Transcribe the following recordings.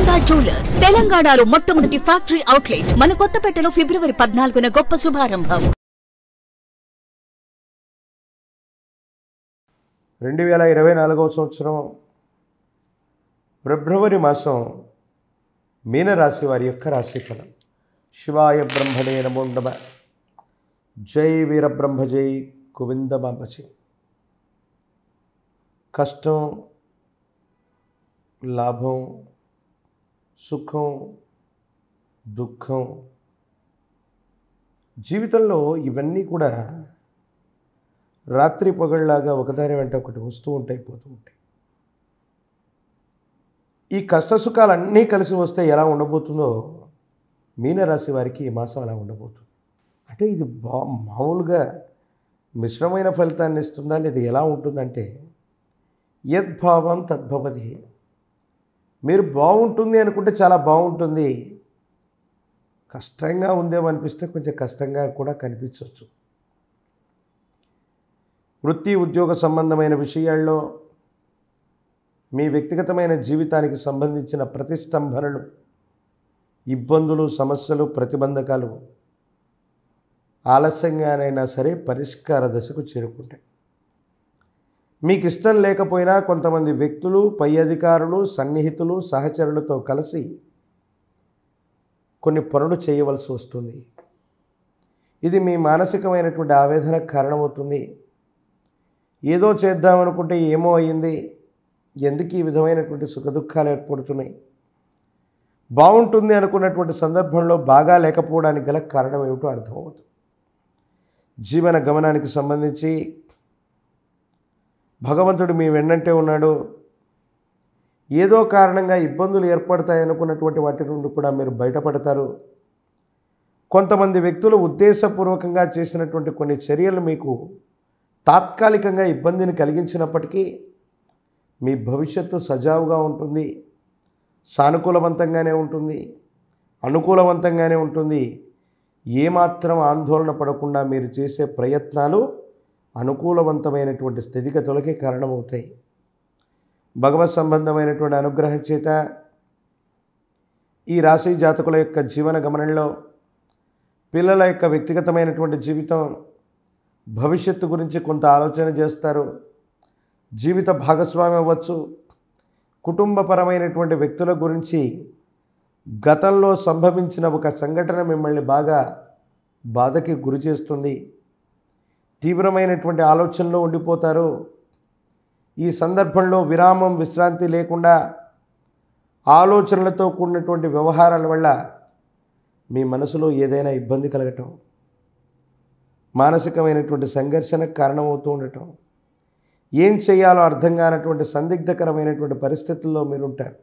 Golconda jewellers తెలంగాణలో మొట్టమొదటి factory outlet మన కొత్తపేటలో ఫిబ్రవరి 14న గొప్ప శుభారంభం. 2024వ సంవత్సరం ఫిబ్రవరి మాసం మీనరాశి వారి యొక్క రాశిఫలం. శివాయ బ్రహ్మణే నమో నమః. జై వీరబ్రహ్మ జై గోవిందమాంబజీ. కష్టం, లాభం, సుఖం, దుఃఖం, జీవితంలో ఇవన్నీ కూడా రాత్రి పగళ్ళలాగా ఒకదాని వెంట ఒకటి వస్తూ ఉంటాయి, పోతూ ఉంటాయి. ఈ కష్ట సుఖాలన్నీ కలిసి వస్తే ఎలా ఉండబోతుందో మీనరాశి వారికి ఈ మాసం అలా ఉండబోతుంది. అంటే ఇది మామూలుగా మిశ్రమైన ఫలితాన్ని ఇస్తుందా, లేదా ఎలా ఉంటుందంటే యద్భావం తద్భవతి. మీరు బాగుంటుంది అనుకుంటే చాలా బాగుంటుంది, కష్టంగా ఉందేమో అనిపిస్తే కొంచెం కష్టంగా కూడా కనిపించవచ్చు. వృత్తి ఉద్యోగ సంబంధమైన విషయాల్లో మీ వ్యక్తిగతమైన జీవితానికి సంబంధించిన ప్రతిష్టంభనలు, ఇబ్బందులు, సమస్యలు, ప్రతిబంధకాలు ఆలస్యంగానైనా సరే పరిష్కార దశకు చేరుకుంటాయి. మీకు ఇష్టం లేకపోయినా కొంతమంది వ్యక్తులు, పై అధికారులు, సన్నిహితులు, సహచరులతో కలిసి కొన్ని పనులు చేయవలసి వస్తుంది. ఇది మీ మానసికమైనటువంటి ఆవేదనకు కారణమవుతుంది. ఏదో చేద్దామనుకుంటే ఏమో అయ్యింది, ఎందుకు ఈ విధమైనటువంటి సుఖదుఖాలు ఏర్పడుతున్నాయి, బాగుంటుంది అనుకున్నటువంటి సందర్భంలో బాగా లేకపోవడానికి గల కారణం ఏమిటో అర్థమవుతుంది. జీవన గమనానికి సంబంధించి భగవంతుడు మీ వెన్నంటే ఉన్నాడు. ఏదో కారణంగా ఇబ్బందులు ఏర్పడతాయి అనుకున్నటువంటి వాటి నుండి కూడా మీరు బయటపడతారు. కొంతమంది వ్యక్తులు ఉద్దేశపూర్వకంగా చేసినటువంటి కొన్ని చర్యలు మీకు తాత్కాలికంగా ఇబ్బందిని కలిగించినప్పటికీ మీ భవిష్యత్తు సజావుగా ఉంటుంది, సానుకూలవంతంగానే ఉంటుంది, అనుకూలవంతంగానే ఉంటుంది. ఏమాత్రం ఆందోళన పడకుండా మీరు చేసే ప్రయత్నాలు అనుకూలవంతమైనటువంటి స్థితిగతులకే కారణమవుతాయి. భగవత్ సంబంధమైనటువంటి అనుగ్రహం చేత ఈ రాశి జాతకుల యొక్క జీవన గమనంలో పిల్లల యొక్క వ్యక్తిగతమైనటువంటి జీవితం, భవిష్యత్తు గురించి కొంత ఆలోచన చేస్తారు. జీవిత భాగస్వామి అవ్వచ్చు. కుటుంబపరమైనటువంటి వ్యక్తుల గురించి గతంలో సంభవించిన ఒక సంఘటన మిమ్మల్ని బాగా బాధకి గురి చేస్తుంది. తీవ్రమైనటువంటి ఆలోచనలో ఉండిపోతారు. ఈ సందర్భంలో విరామం, విశ్రాంతి లేకుండా ఆలోచనలతో కూడినటువంటి వ్యవహారాల వల్ల మీ మనసులో ఏదైనా ఇబ్బంది కలగటం, మానసికమైనటువంటి సంఘర్షణకు కారణమవుతూ ఉండటం, ఏం చేయాలో అర్థం కానటువంటి సందిగ్ధకరమైనటువంటి పరిస్థితుల్లో మీరుంటారు.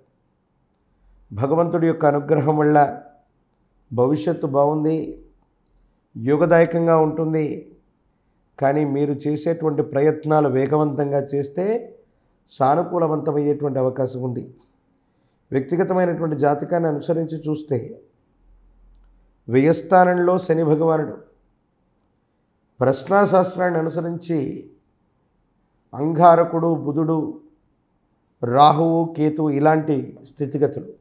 భగవంతుడి యొక్క అనుగ్రహం వల్ల భవిష్యత్తు బాగుంది, యోగదాయకంగా ఉంటుంది. కానీ మీరు చేసేటువంటి ప్రయత్నాలు వేగవంతంగా చేస్తే సానుకూలవంతమయ్యేటువంటి అవకాశం ఉంది. వ్యక్తిగతమైనటువంటి జాతకాన్ని అనుసరించి చూస్తే వ్యయస్థానంలో శని భగవానుడు, ప్రశ్నాశాస్త్రాన్ని అనుసరించి అంగారకుడు, బుధుడు, రాహువు, కేతువు, ఇలాంటి స్థితిగతులు,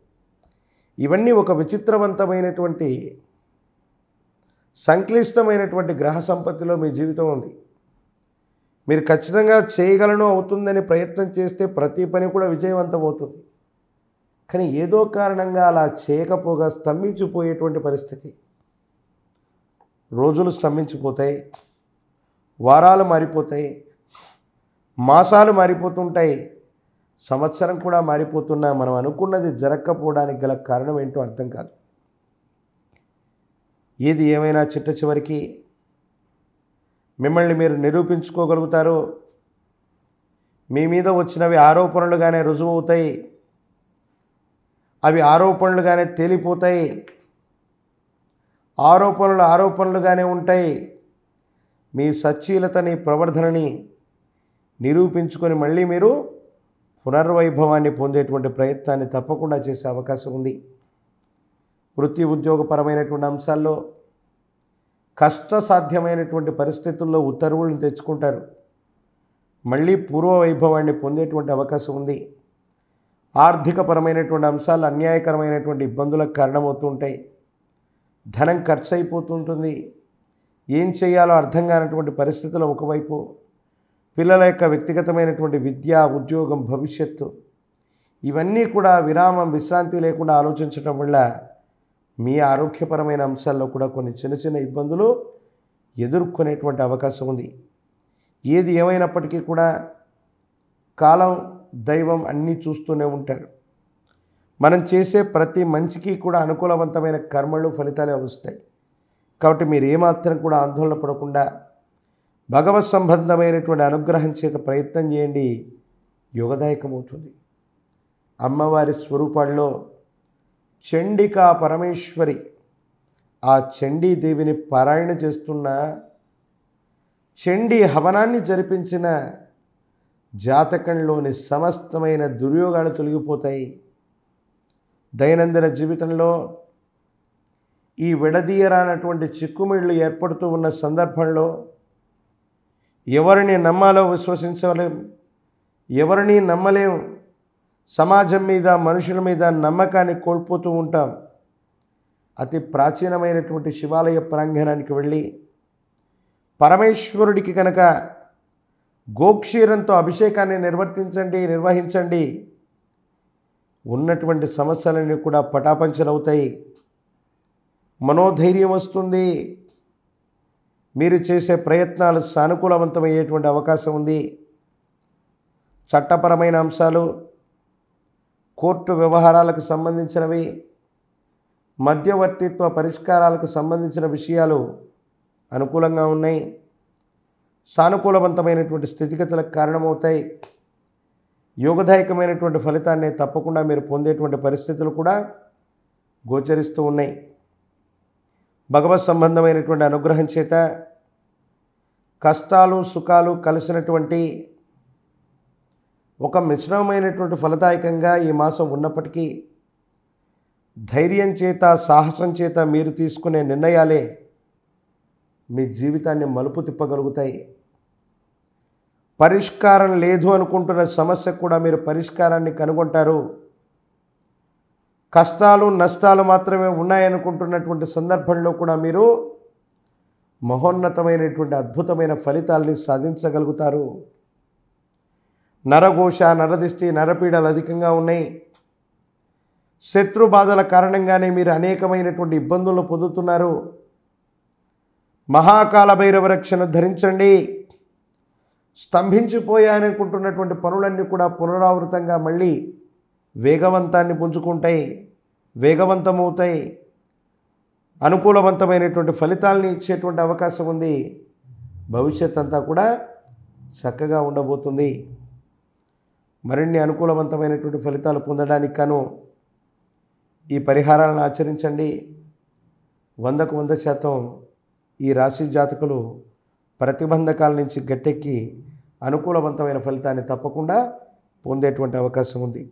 ఇవన్నీ ఒక విచిత్రవంతమైనటువంటి సంక్లిష్టమైనటువంటి గ్రహ సంపత్తిలో మీ జీవితం ఉంది. మీరు ఖచ్చితంగా చేయగలను, అవుతుందని ప్రయత్నం చేస్తే ప్రతి పని కూడా విజయవంతం అవుతుంది. కానీ ఏదో కారణంగా అలా చేయకపోగా స్తంభించిపోయేటువంటి పరిస్థితి. రోజులు స్తంభించిపోతాయి, వారాలు మారిపోతాయి, మాసాలు మారిపోతుంటాయి, సంవత్సరం కూడా మారిపోతున్నా మనం అనుకున్నది జరగకపోవడానికి గల కారణం ఏంటో అర్థం కాదు. ఏది ఏమైనా చిట్ట చివరికి మిమ్మల్ని మీరు నిరూపించుకోగలుగుతారు. మీ మీద వచ్చినవి ఆరోపణలుగానే రుజువు అవుతాయి, అవి ఆరోపణలుగానే తేలిపోతాయి, ఆరోపణలుగానే ఉంటాయి. మీ సచ్చీలతని, ప్రవర్ధనని నిరూపించుకొని మళ్ళీ మీరు పునర్వైభవాన్ని పొందేటువంటి ప్రయత్నాన్ని తప్పకుండా చేసే అవకాశం ఉంది. వృత్తి ఉద్యోగపరమైనటువంటి అంశాల్లో కష్టసాధ్యమైనటువంటి పరిస్థితుల్లో ఉత్తర్వులను తెచ్చుకుంటారు. మళ్ళీ పూర్వ వైభవాన్ని పొందేటువంటి అవకాశం ఉంది. ఆర్థికపరమైనటువంటి అంశాలు అన్యాయకరమైనటువంటి ఇబ్బందులకు కారణమవుతూ ఉంటాయి. ధనం ఖర్చు అయిపోతుంటుంది. ఏం చేయాలో అర్థం కానటువంటి పరిస్థితులు ఒకవైపు, పిల్లల యొక్క వ్యక్తిగతమైనటువంటి విద్య, ఉద్యోగం, భవిష్యత్తు, ఇవన్నీ కూడా విశ్రాంతి లేకుండా ఆలోచించడం వల్ల మీ ఆరోగ్యపరమైన అంశాల్లో కూడా కొన్ని చిన్న చిన్న ఇబ్బందులు ఎదుర్కొనేటువంటి అవకాశం ఉంది. ఏది ఏమైనప్పటికీ కూడా కాలం, దైవం అన్నీ చూస్తూనే ఉంటారు. మనం చేసే ప్రతి మంచికి కూడా అనుకూలవంతమైన కర్మలు, ఫలితాలే వస్తాయి. కాబట్టి మీరు ఏమాత్రం కూడా ఆందోళన పడకుండా భగవత్ సంబంధమైనటువంటి అనుగ్రహం చేత ప్రయత్నం చేయండి. యోగదాయకమవుతుంది. అమ్మవారి స్వరూపాల్లో చండికా పరమేశ్వరి, ఆ చండీదేవిని పారాయణ చేస్తున్న, చండీ హవనాన్ని జరిపించిన జాతకంలోని సమస్తమైన దుర్యోగాలు తొలగిపోతాయి. దైనందిన జీవితంలో ఈ విడదీయరానటువంటి చిక్కుమిళ్ళు ఏర్పడుతూ ఉన్న సందర్భంలో ఎవరిని నమ్మాలో విశ్వసించలేం, ఎవరిని నమ్మలేం. సమాజం మీద, మనుషుల మీద నమ్మకాన్ని కోల్పోతూ ఉంటాం. అతి ప్రాచీనమైనటువంటి శివాలయ ప్రాంగణానికి వెళ్ళి పరమేశ్వరుడికి కనుక గోక్షీరంతో అభిషేకాన్ని నిర్వహించండి. ఉన్నటువంటి సమస్యలన్నీ కూడా పటాపంచలవుతాయి. మనోధైర్యం వస్తుంది. మీరు చేసే ప్రయత్నాలు సానుకూలవంతమయ్యేటువంటి అవకాశం ఉంది. చట్టపరమైన అంశాలు, కోర్టు వ్యవహారాలకు సంబంధించినవి, మధ్యవర్తిత్వ పరిష్కారాలకు సంబంధించిన విషయాలు అనుకూలంగా ఉన్నాయి. సానుకూలవంతమైనటువంటి స్థితిగతులకు కారణమవుతాయి. యోగదాయకమైనటువంటి ఫలితాన్ని తప్పకుండా మీరు పొందేటువంటి పరిస్థితులు కూడా గోచరిస్తూ ఉన్నాయి. భగవత్ సంబంధమైనటువంటి అనుగ్రహం చేత కష్టాలు, సుఖాలు కలిసినటువంటి ఒక మిశ్రమమైనటువంటి ఫలదాయకంగా ఈ మాసం ఉన్నప్పటికీ ధైర్యం చేత, సాహసం చేత మీరు తీసుకునే నిర్ణయాలే మీ జీవితాన్ని మలుపు తిప్పగలుగుతాయి. పరిష్కారం లేదు అనుకుంటున్న సమస్యకు కూడా మీరు పరిష్కారాన్ని కనుగొంటారు. కష్టాలు, నష్టాలు మాత్రమే ఉన్నాయనుకుంటున్నటువంటి సందర్భంలో కూడా మీరు మహోన్నతమైనటువంటి అద్భుతమైన ఫలితాలని సాధించగలుగుతారు. నరఘోష, నరదిష్టి, నరపీడలు అధికంగా ఉన్నాయి. శత్రు బాధల కారణంగానే మీరు అనేకమైనటువంటి ఇబ్బందులను పొందుతున్నారు. మహాకాల భైరవ రక్షను ధరించండి. స్తంభించిపోయాయనుకుంటున్నటువంటి పనులన్నీ కూడా పునరావృతంగా మళ్ళీ వేగవంతాన్ని పుంజుకుంటాయి, వేగవంతమవుతాయి. అనుకూలవంతమైనటువంటి ఫలితాలని ఇచ్చేటువంటి అవకాశం ఉంది. భవిష్యత్ అంతా కూడా చక్కగా ఉండబోతుంది. మరిన్ని అనుకూలవంతమైనటువంటి ఫలితాలు పొందడానికి గాను ఈ పరిహారాలను ఆచరించండి. 100కు 100% ఈ రాశి జాతకులు ప్రతిబంధకాల నుంచి గట్టెక్కి అనుకూలవంతమైన ఫలితాన్ని తప్పకుండా పొందేటువంటి అవకాశం ఉంది.